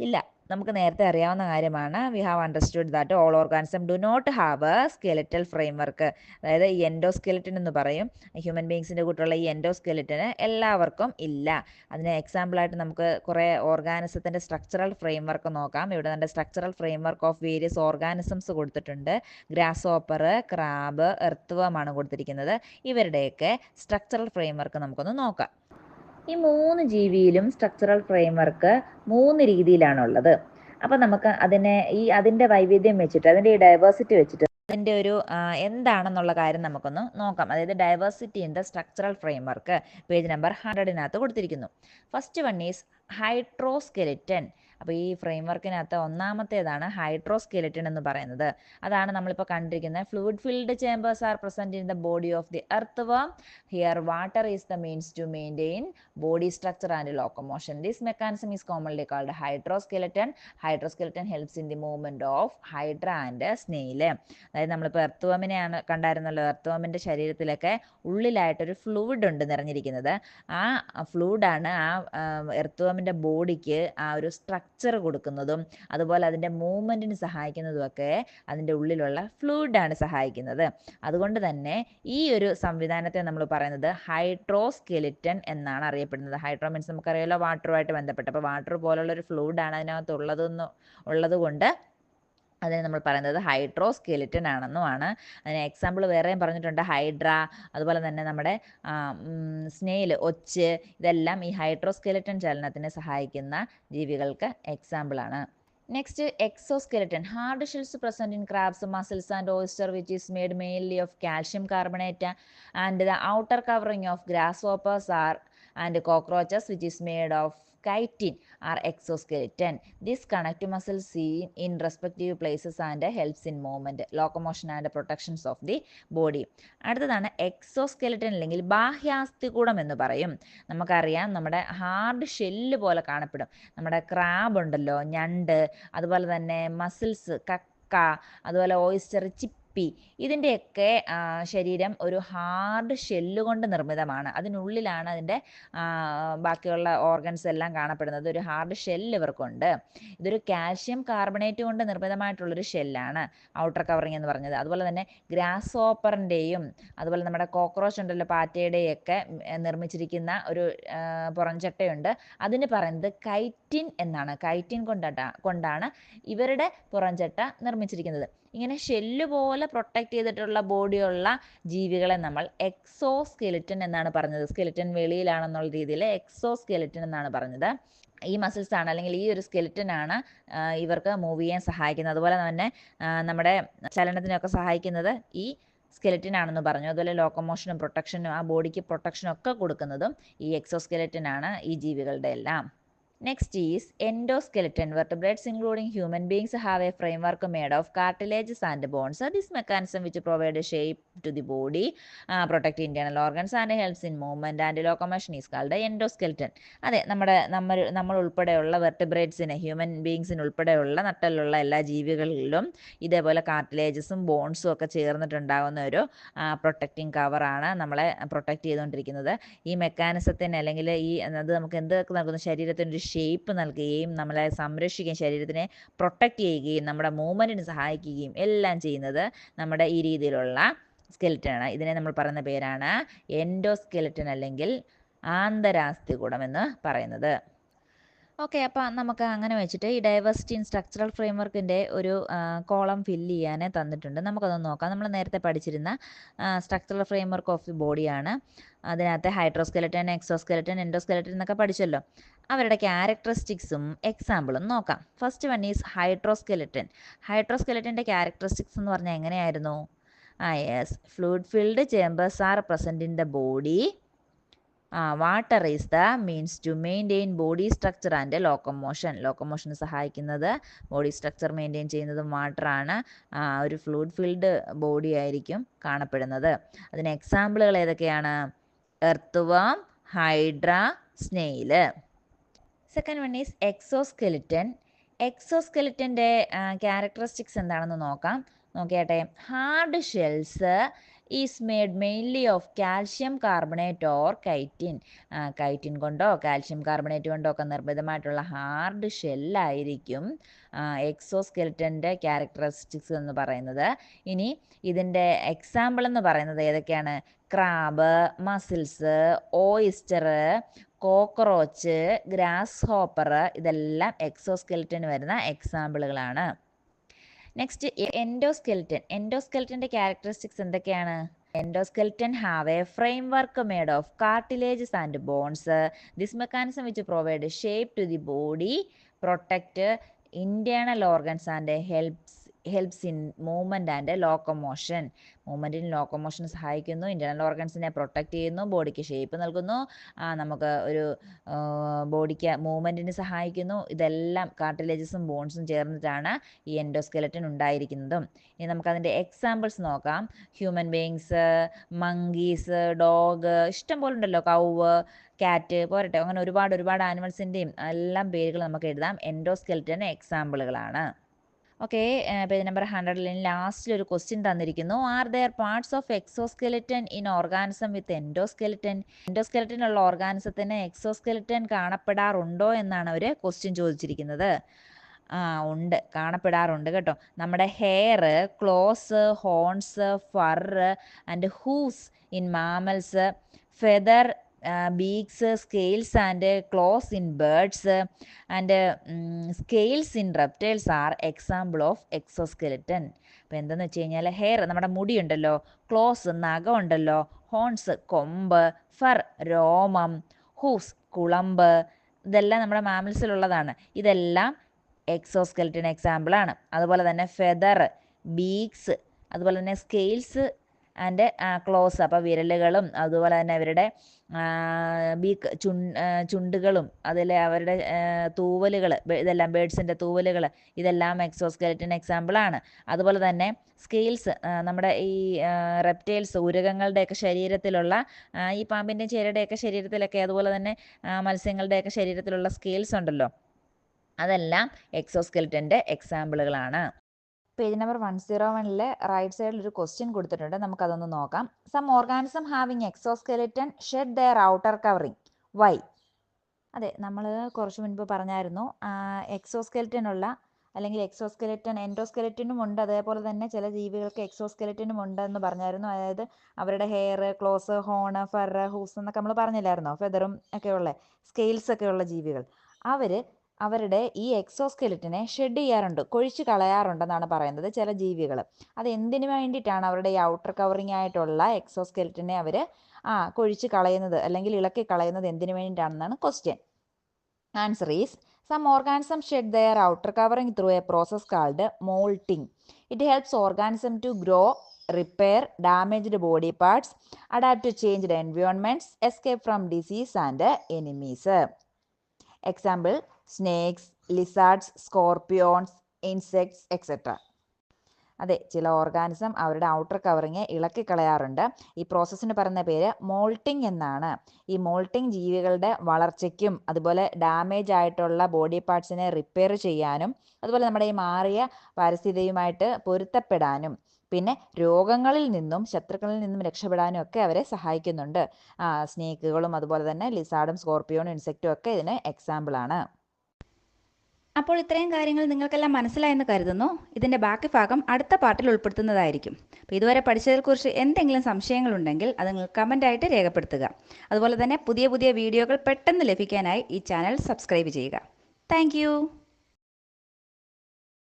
ഇല്ല. നമുക്ക് നേരത്തെ അറിയാവുന്ന കാര്യമാണ്. We have understood that all organism do not have a skeletal framework. അതായത് ഈ എൻഡോസ്കെലറ്റൻ എന്ന് പറയും. ഹ്യൂമൻ ബീങ്സിൻ്റെ കൂട്ടുള്ള ഈ എൻഡോസ്കെലറ്റന് എല്ലാവർക്കും ഇല്ല. അതിന് എക്സാമ്പിളായിട്ട് നമുക്ക് കുറേ ഓർഗാനിസത്തിൻ്റെ സ്ട്രക്ചറൽ ഫ്രെയിംവർക്ക് നോക്കാം. ഇവിടെ നമ്മുടെ structural framework of various organisms കൊടുത്തിട്ടുണ്ട്. ഗ്രാസ് ഹോപ്പർ, ക്രാബ്, എർത്ത്വർമാണ് കൊടുത്തിരിക്കുന്നത്. ഇവരുടെയൊക്കെ സ്ട്രക്ചറൽ ഫ്രെയിംവർക്ക് നമുക്കൊന്ന് നോക്കാം. ഈ 3 ജീവിയിലും സ്ട്രക്ചറൽ ഫ്രെയിംവർക്ക് 3 രീതിയിലാണുള്ളത്. അപ്പോൾ നമുക്ക് അതിൻ്റെ വൈവിധ്യം വെച്ചിട്ട്, അതിൻ്റെ ഈ ഡൈവേഴ്സിറ്റി വെച്ചിട്ട് അതിൻ്റെ ഒരു എന്താണെന്നുള്ള കാര്യം നമുക്കൊന്ന് നോക്കാം. അതായത് diversity in the structural framework page number 100 കൊടുത്തിരിക്കുന്നു. First one is hydroskeleton. അപ്പോൾ ഈ ഫ്രെയിംവർക്കിനകത്ത് ഒന്നാമത്തേതാണ് ഹൈഡ്രോസ്കെലിറ്റൻ എന്ന് പറയുന്നത്. അതാണ് നമ്മളിപ്പോൾ കണ്ടിരിക്കുന്നത്. Fluid filled chambers are present in the body of the earthworm. Here water is the means to maintain body structure and locomotion. This mechanism is commonly called hydroskeleton. Hydroskeleton helps in the movement of hydra and snail. അതായത് നമ്മളിപ്പോൾ എർത്ത് വർമിനെയാണ് കണ്ടായിരുന്നല്ലോ. എർത്ത് വർമിൻ്റെ ശരീരത്തിലൊക്കെ ഉള്ളിലായിട്ടൊരു fluid ഉണ്ട് നിറഞ്ഞിരിക്കുന്നത്. ആ ഫ്ലൂയിഡാണ് ആ എർത്ത് വർമിൻ്റെ ബോഡിക്ക് ആ ഒരു സ്ട്രക്ചർ കൊടുക്കുന്നതും അതുപോലെ അതിൻ്റെ മൂവ്മെൻറ്റിന് സഹായിക്കുന്നതുമൊക്കെ അതിൻ്റെ ഉള്ളിലുള്ള ഫ്ലൂയിഡാണ് സഹായിക്കുന്നത്. അതുകൊണ്ട് തന്നെ ഈ ഒരു സംവിധാനത്തെ നമ്മൾ പറയുന്നത് ഹൈഡ്രോസ്കെലിറ്റൻ എന്നാണ് അറിയപ്പെടുന്നത്. ഹൈഡ്രോ മീൻസ് നമുക്കറിയാലോ വാട്ടറുമായിട്ട് ബന്ധപ്പെട്ട്. അപ്പോൾ വാട്ടർ പോലുള്ളൊരു ഫ്ലൂയിഡാണ് അതിനകത്ത് ഉള്ളതുകൊണ്ട് അതിനെ നമ്മൾ പറയുന്നത് ഹൈഡ്രോസ്കെലിറ്റൻ ആണെന്നുമാണ്. അതിന് എക്സാമ്പിൾ വേറെയും പറഞ്ഞിട്ടുണ്ട്. ഹൈഡ്ര, അതുപോലെ തന്നെ നമ്മുടെ സ്നെയിൽ, ഒച്ച്, ഇതെല്ലാം ഈ ഹൈഡ്രോസ്കെലിറ്റൻ ചലനത്തിന് സഹായിക്കുന്ന ജീവികൾക്ക് എക്സാമ്പിളാണ്. Next, exoskeleton. Hard shells present in crabs, mussels and oyster, which is made mainly of calcium carbonate, and the outer covering of grasshoppers and cockroaches, which is made of chitin, are exoskeleton. This connect muscles seen in respective places and helps in movement, locomotion and protections of the body. അടുത്തതാണ് എക്സോസ്കെലറ്റൻ അല്ലെങ്കിൽ ബാഹ്യാസ്ഥികൂടം എന്ന് പറയും. നമുക്കറിയാം നമ്മുടെ hard shell പോലെ കാണപ്പെടും. നമ്മുടെ crab ഉണ്ടല്ലോ, ഞണ്ട്, അതുപോലെ തന്നെ മസിൽസ്, കക്ക, അതുപോലെ ഓയിസ്റ്റർ, ചിപ്പി ഗപ്പി, ഇതിൻ്റെയൊക്കെ ശരീരം ഒരു ഹാർഡ് ഷെല്ല് കൊണ്ട് നിർമ്മിതമാണ്. അതിനുള്ളിലാണ് അതിൻ്റെ ബാക്കിയുള്ള ഓർഗൻസ് എല്ലാം കാണപ്പെടുന്നത്. ഒരു ഹാർഡ് ഷെല്ല് ഇവർക്കുണ്ട്. ഇതൊരു കാൽഷ്യം കാർബണേറ്റ് കൊണ്ട് നിർമ്മിതമായിട്ടുള്ളൊരു ഷെല്ലാണ് ഔട്ടർ കവറിങ് എന്ന് പറഞ്ഞത്. അതുപോലെ തന്നെ ഗ്രാസ് ഹോപ്പറിൻ്റെയും അതുപോലെ നമ്മുടെ കോക്രോച്ച് ഉണ്ടല്ലോ പാറ്റയുടെയൊക്കെ നിർമ്മിച്ചിരിക്കുന്ന ഒരു പുറംചട്ടയുണ്ട്. അതിന് പറയുന്നത് കൈറ്റിൻ എന്നാണ്. കൈറ്റിൻ കൊണ്ടാണ് ഇവരുടെ പുറംചട്ട നിർമ്മിച്ചിരിക്കുന്നത്. ഇങ്ങനെ ഷെല്ല് പോലെ പ്രൊട്ടക്റ്റ് ചെയ്തിട്ടുള്ള ബോഡിയുള്ള ജീവികളെ നമ്മൾ എക്സോ സ്കെലിറ്റൻ എന്നാണ് പറഞ്ഞത്. സ്കെലിറ്റൻ വെളിയിലാണെന്നുള്ള രീതിയിൽ എക്സോ സ്കെലിറ്റൻ എന്നാണ് പറഞ്ഞത്. ഈ മസിൽസ് ആണ് അല്ലെങ്കിൽ ഈ ഒരു സ്കെലിറ്റനാണ് ഇവർക്ക് മൂവ് ചെയ്യാൻ സഹായിക്കുന്നത്. അതുപോലെ തന്നെ നമ്മുടെ ചലനത്തിനൊക്കെ സഹായിക്കുന്നത് ഈ സ്കെലിറ്റൻ ആണെന്ന് പറഞ്ഞു. അതുപോലെ ലോക്കോമോഷനും പ്രൊട്ടക്ഷനും ആ ബോഡിക്ക് പ്രൊട്ടക്ഷനും ഒക്കെ കൊടുക്കുന്നതും ഈ എക്സോസ്കെലിറ്റൻ ആണ് ഈ ജീവികളുടെ എല്ലാം. Next is endoskeleton. Vertebrates including human beings have a framework made of cartilages and bones. This mechanism which provide a shape to the body, protect internal organs and helps in movement and locomotion is called endoskeleton. അതെ, നമ്മൾ ഉൾപ്പെടെയുള്ള വെർട്ടിബ്രേറ്റ്സിന്, human ബീങ്സിന് ഉൾപ്പെടെയുള്ള നട്ടലുള്ള എല്ലാ ജീവികളിലും ഇതേപോലെ കാർട്ടിലേജസും ബോൺസും ഒക്കെ ചേർന്നിട്ടുണ്ടാകുന്ന ഒരു protecting കവറാണ് നമ്മളെ protect ചെയ്തുകൊണ്ടിരിക്കുന്നത്. ഈ മെക്കാനിസത്തിന് അല്ലെങ്കിൽ അത് നമുക്ക് എന്തൊക്കെ നൽകുന്നു? ശരീരത്തിനൊരു ഷേപ്പ് നൽകുകയും നമ്മളെ സംരക്ഷിക്കുകയും ശരീരത്തിനെ പ്രൊട്ടക്റ്റ് ചെയ്യുകയും നമ്മുടെ മൂവ്മെൻറ്റിന് സഹായിക്കുകയും എല്ലാം ചെയ്യുന്നത് നമ്മുടെ ഈ രീതിയിലുള്ള സ്കെലിറ്റനാണ്. ഇതിനെ നമ്മൾ പറയുന്ന പേരാണ് എൻഡോസ്കെലിറ്റൻ അല്ലെങ്കിൽ ആന്തരാസ്ഥികൂടം എന്ന് പറയുന്നത്. ഓക്കെ, അപ്പോൾ നമുക്ക് അങ്ങനെ വെച്ചിട്ട് ഈ ഡൈവേഴ്സിറ്റി ഇൻ സ്ട്രക്ചറൽ ഫ്രെയിംവർക്കിൻ്റെ ഒരു കോളം ഫില്ല് ചെയ്യാൻ തന്നിട്ടുണ്ട്. നമുക്കതൊന്ന് നോക്കാം. നമ്മൾ നേരത്തെ പഠിച്ചിരുന്ന സ്ട്രക്ചറൽ ഫ്രെയിംവർക്ക് ഓഫ് ദി ബോഡിയാണ്. അതിനകത്ത് ഹൈഡ്രോസ്കെലറ്റൻ, എക്സോസ്കെലറ്റൻ, എൻഡോസ്കെലറ്റൻ എന്നൊക്കെ പഠിച്ചല്ലോ. അവരുടെ ക്യാരക്ടറിസ്റ്റിക്സും എക്സാമ്പിളും നോക്കാം. First one is hydroskeleton. ഹൈഡ്രോസ്കെലറ്റൻ്റെ ക്യാരക്ടറിസ്റ്റിക്സ് എന്ന് പറഞ്ഞാൽ എങ്ങനെയായിരുന്നു? Yes, fluid filled chambers are present in the body. Water is the means to maintain body structure and ലോക്കോമോഷന് സഹായിക്കുന്നത്, ബോഡി സ്ട്രക്ചർ മെയിൻറ്റെയിൻ ചെയ്യുന്നതും വാട്ടറാണ്. ഒരു ഫ്ലൂയിഡ് ഫിൽഡ് ബോഡി ആയിരിക്കും കാണപ്പെടുന്നത്. അതിന് എക്സാമ്പിളുകൾ ഏതൊക്കെയാണ്? Earthworm, hydra, snail. Second one is exoskeleton. എക്സോസ്കെലിറ്റൻ്റെ characteristics എന്താണെന്ന് നോക്കിയാട്ടെ. Hard shells is made mainly of calcium carbonate or chitin. Chitin കൊണ്ടോ കാൽഷ്യം കാർബണേറ്റ് കൊണ്ടോ ഒക്കെ നിർമ്മിതമായിട്ടുള്ള ഹാർഡ് ഷെല്ലായിരിക്കും എക്സോസ്കെലിറ്റൻ്റെ ക്യാരക്ടറിസ്റ്റിക്സ് എന്ന് പറയുന്നത്. ഇനി ഇതിൻ്റെ എക്സാമ്പിൾ എന്ന് പറയുന്നത് ഏതൊക്കെയാണ്? Crab, mussels, oyster, cockroach, grasshopper, ഇതെല്ലാം എക്സോസ്കെലിറ്റന് വരുന്ന എക്സാമ്പിളുകളാണ്. Next endoskeleton. എൻഡോസ്കെലിറ്റൻ്റെ ക്യാരക്ടറിസ്റ്റിക്സ് എന്തൊക്കെയാണ്? Endoskeleton have a framework made of cartilages and bones. This mechanism which provide shape to the body, protect internal organs and helps in movement and locomotion. മൂവ്മെൻറ്റിന് ലോക്കോമോഷന് സഹായിക്കുന്നു, internal ഓർഗൻസിനെ protect ചെയ്യുന്നു, ബോഡിക്ക് shape നൽകുന്നു, നമുക്ക് ഒരു ബോഡിക്ക് മൂവ്മെൻറ്റിന് സഹായിക്കുന്നു. ഇതെല്ലാം കാർട്ടിലേജസും ബോൺസും ചേർന്നിട്ടാണ് ഈ എൻഡോസ്കെലറ്റൻ ഉണ്ടായിരിക്കുന്നതും. ഇനി നമുക്കതിൻ്റെ എക്സാമ്പിൾസ് നോക്കാം. ഹ്യൂമൻ ബീയിങ്സ്, മങ്കീസ്, ഡോഗ്, ഇഷ്ടം പോലെ ഉണ്ടല്ലോ, കൗവ്, ക്യാറ്റ് പോരട്ടെ, അങ്ങനെ ഒരുപാട് ആനിമൽസിൻ്റെയും എല്ലാം പേരുകൾ നമുക്ക് എഴുതാം. എൻഡോസ്കെലറ്റൻ എക്സാമ്പിളുകളാണ്. ഓക്കെ, പേജ് നമ്പർ 100 ലാസ്റ്റിൽ ഒരു ക്വസ്റ്റ്യൻ തന്നിരിക്കുന്നു. Are there parts of exoskeleton in organism with endoskeleton? Endoskeleton ഉള്ള ഓർഗാനിസത്തിന് എക്സോസ്കെലിറ്റൻ കാണപ്പെടാറുണ്ടോ എന്നാണ് അവർ ക്വസ്റ്റ്യൻ ചോദിച്ചിരിക്കുന്നത്. ഉണ്ട്, കാണപ്പെടാറുണ്ട് കേട്ടോ. നമ്മുടെ hair, claws, horns, fur and hooves in mammals, feather, beaks, scales and claws in birds and scales in reptiles are example of exoskeleton. അപ്പോൾ എന്തെന്ന് വെച്ച് കഴിഞ്ഞാൽ ഹെയർ നമ്മുടെ മുടി ഉണ്ടല്ലോ, ക്ലോസ് നഖം ഉണ്ടല്ലോ, ഹോൺസ് കൊമ്പ്, ഫർ രോമം, ഹൂസ് കുളമ്പ്, ഇതെല്ലാം നമ്മുടെ മാമൽസിലുള്ളതാണ്. ഇതെല്ലാം എക്സോസ്കെലറ്റൻ എക്സാമ്പിളാണ്. അതുപോലെ തന്നെ ഫെദർ, ബീക്സ്, അതുപോലെ തന്നെ സ്കെയിൽസ് ആൻഡ് ക്ലോസ്, അപ്പോൾ വിരലുകളും അതുപോലെ തന്നെ അവരുടെ ബീക്ക് ചുണ്ടുകളും അതിൽ അവരുടെ തൂവലുകൾ, ഇതെല്ലാം ബേഡ്സിൻ്റെ തൂവലുകൾ, ഇതെല്ലാം എക്സോസ്കെലറ്റൻ എക്സാമ്പിളാണ്. അതുപോലെ തന്നെ സ്കെയിൽസ്, നമ്മുടെ ഈ റെപ്റ്റൈൽസ്, ഉരകങ്ങളുടെയൊക്കെ ശരീരത്തിലുള്ള, ഈ പാമ്പിൻ്റെയും ചേരയുടെയൊക്കെ ശരീരത്തിലൊക്കെ, അതുപോലെ തന്നെ മത്സ്യങ്ങളുടെയൊക്കെ ശരീരത്തിലുള്ള സ്കെയിൽസ് ഉണ്ടല്ലോ, അതെല്ലാം എക്സോസ്കെലറ്റൻ്റെ എക്സാമ്പിളുകളാണ്. പേജ് നമ്പർ 101 റൈറ്റ് സൈഡിൽ ഒരു ക്വസ്റ്റ്യൻ കൊടുത്തിട്ടുണ്ട്. നമുക്കതൊന്ന് നോക്കാം. Some organism having exoskeleton shed their outer covering why. അതെ, നമ്മൾ കുറച്ച് മുൻപ് പറഞ്ഞായിരുന്നു എക്സോസ്കെലിറ്റൻ ഉള്ള അല്ലെങ്കിൽ എക്സോസ്കെലിറ്റൻ എൻഡോസ്കെലിറ്റനും ഉണ്ട്, അതേപോലെ തന്നെ ചില ജീവികൾക്ക് എക്സോസ്കെലിറ്റനും ഉണ്ട് എന്ന് പറഞ്ഞായിരുന്നു. അതായത് അവരുടെ hair, claws, horn, fur, hooves എന്നൊക്കെ നമ്മൾ പറഞ്ഞില്ലായിരുന്നോ, ഫെദറും ഒക്കെയുള്ള സ്കെയിൽസ് ഒക്കെ ഉള്ള ജീവികൾ. അവരുടെ ഈ എക്സോസ്കെലിറ്റനെ ഷെഡ് ചെയ്യാറുണ്ട്, കൊഴിച്ച് കളയാറുണ്ടെന്നാണ് പറയുന്നത് ചില ജീവികൾ. അത് എന്തിനു വേണ്ടിയിട്ടാണ് അവരുടെ ഈ ഔട്ടർ കവറിങ് ആയിട്ടുള്ള എക്സോസ്കെലിറ്റനെ അവർ കൊഴിച്ച് കളയുന്നത് അല്ലെങ്കിൽ ഇളക്കി കളയുന്നത് എന്തിനു വേണ്ടിയിട്ടാണെന്നാണ് question. Answer is some organisms shed their outer covering through a process called molting. It helps organism to grow, repair damaged body parts, adapt to changed environments, escape from disease and enemies. Example: snakes, lizards, scorpions, insects, etc. അതെ, ചില organism അവരുടെ outer covering ഇളക്കി കളയാറുണ്ട്. ഈ പ്രോസസ്സിന് പറയുന്ന പേര് moulting എന്നാണ്. ഈ moulting ജീവികളുടെ വളർച്ചയ്ക്കും അതുപോലെ ഡാമേജ് ആയിട്ടുള്ള ബോഡി പാർട്സിനെ റിപ്പയർ ചെയ്യാനും അതുപോലെ നമ്മുടെ ഈ മാറിയ പരിസ്ഥിതിയുമായിട്ട് പൊരുത്തപ്പെടാനും പിന്നെ രോഗങ്ങളിൽ നിന്നും ശത്രുക്കളിൽ നിന്നും രക്ഷപ്പെടാനും ഒക്കെ അവരെ സഹായിക്കുന്നുണ്ട്. സ്നേക്കുകളും അതുപോലെ തന്നെ ലിസാർഡും സ്കോർപ്പിയോണും ഇൻസെക്റ്റും ഒക്കെ ഇതിന് എക്സാമ്പിളാണ്. അപ്പോൾ ഇത്രയും കാര്യങ്ങൾ നിങ്ങൾക്കെല്ലാം മനസ്സിലായെന്ന് കരുതുന്നു. ഇതിൻ്റെ ബാക്കി ഭാഗം അടുത്ത പാർട്ടിൽ ഉൾപ്പെടുത്തുന്നതായിരിക്കും. അപ്പോൾ ഇതുവരെ പഠിച്ചതിനെക്കുറിച്ച് എന്തെങ്കിലും സംശയങ്ങളുണ്ടെങ്കിൽ അത് നിങ്ങൾ കമൻ്റായിട്ട് രേഖപ്പെടുത്തുക. അതുപോലെ തന്നെ പുതിയ പുതിയ വീഡിയോകൾ പെട്ടെന്ന് ലഭിക്കാനായി ഈ ചാനൽ സബ്സ്ക്രൈബ് ചെയ്യുക. താങ്ക്